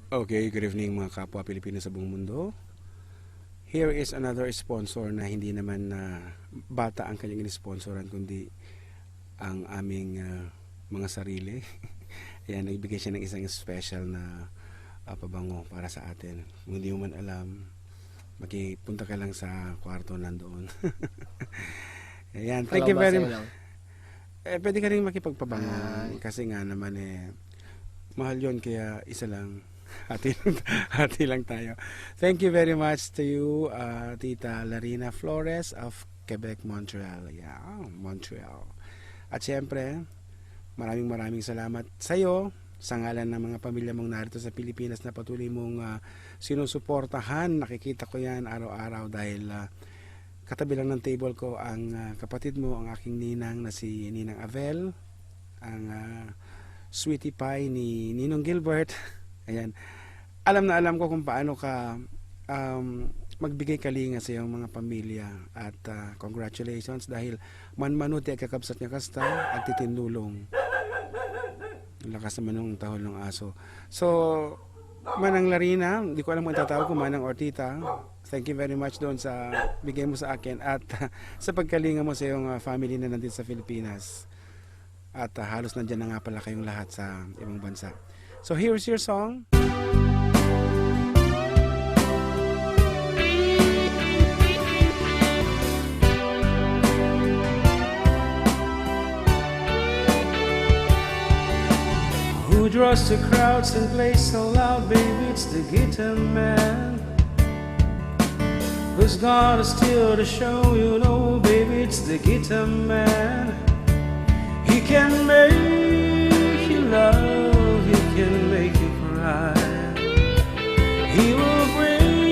Okay, good evening mga kapwa Pilipino sa buong mundo. Here is another sponsor na hindi naman na bata ang kanyang inisponsoran kundi ang aming mga sarili. Ayan, nagbigay siya ng isang special na pabango para sa atin. Kung hindi mo man alam, makipunta ka lang sa kwarto nandoon. Ayan, thank you very Kalabasa much. lang. Pwede ka rin makipagpabango Ay. kasi nga naman mahal yon kaya isa lang. Hati lang, hati lang tayo. Thank you very much to you, Tita Larina Flores of Quebec, Montreal. Yeah, Montreal. At syempre, maraming salamat sa iyo sa ngalan ng mga pamilya mong narito sa Pilipinas na patuloy mong sinusuportahan. Nakikita ko yan araw-araw dahil katabi lang ng table ko ang kapatid mo, ang aking ninang na si Ninang Avel, ang sweetie pie ni Ninong Gilbert. Ayan. Alam na alam ko kung paano ka magbigay kalinga sa iyong mga pamilya at congratulations dahil manmanuti ay kakabsat niya kasta at titinulong. Lakas naman ng tahol ng aso. So, Manang Larina, hindi ko alam kung tatawag ko Manang or Tita. Thank you very much doon sa bigay mo sa akin at sa pagkalinga mo sa iyong family na nandito sa Pilipinas. At halos nandyan na nga pala kayong lahat sa ibang bansa. So here's your song. Who draws the crowds and plays so loud, baby? It's the guitar man. Who's gonna steal the show? You know, baby, it's the guitar man. He can make you love, he can make you cry. He will bring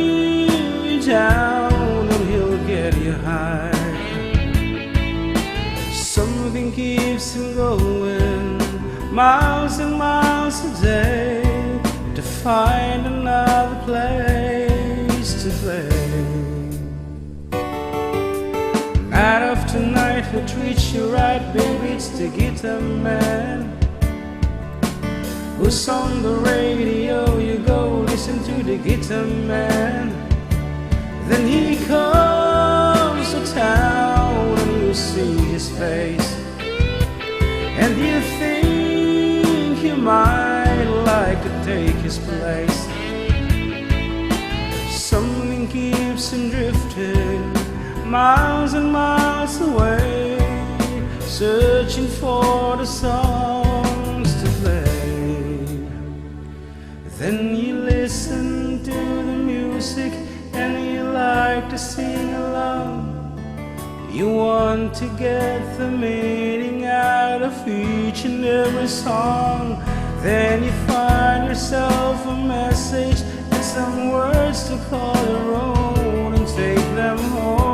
you down and he'll get you high. Something keeps him going miles and miles a day to find another place to play. Night after night he'll treat you right, baby, it's the guitar man. Who's on the radio, you go listen to the guitar man. Then he comes to town and you see his face, and you think you might like to take his place. Something keeps him drifting miles and miles away, searching for the songs to play. Then you listen to the music and you like to sing along. You want to get the meaning out of each and every song. Then you find yourself a message and some words to call your own and take them home.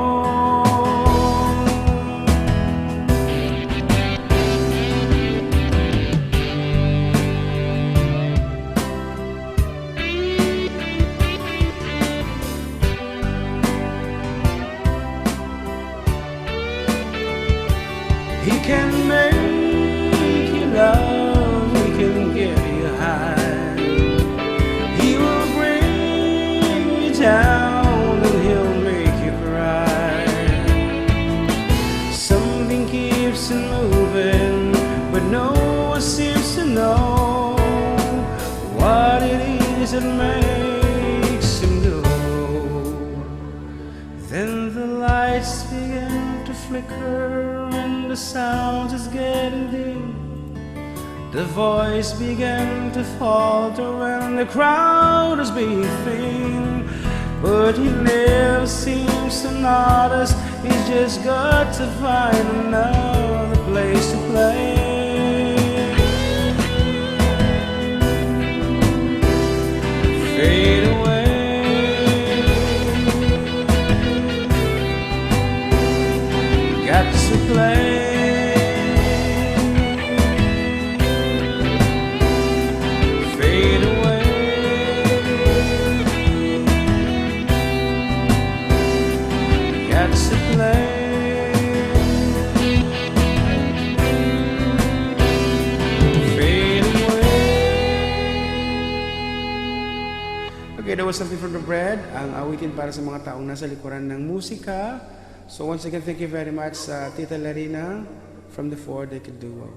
He can make you love, he can get you high. He will bring you down and he'll make you cry. Something keeps him moving, but no one seems to know what it is that makes him go. Then the lights begin to flicker and the sound is getting dim. The voice began to falter and the crowd is being thin. But he never seems to notice, he's just got to find another place to play. Fade away, got to play. Fade away, got to play. Okay, that was something from the bread. Ang awitin para sa mga taong nasa likuran ng musika. So once again, thank you very much sa Tita Larina from the Four Decade Duo.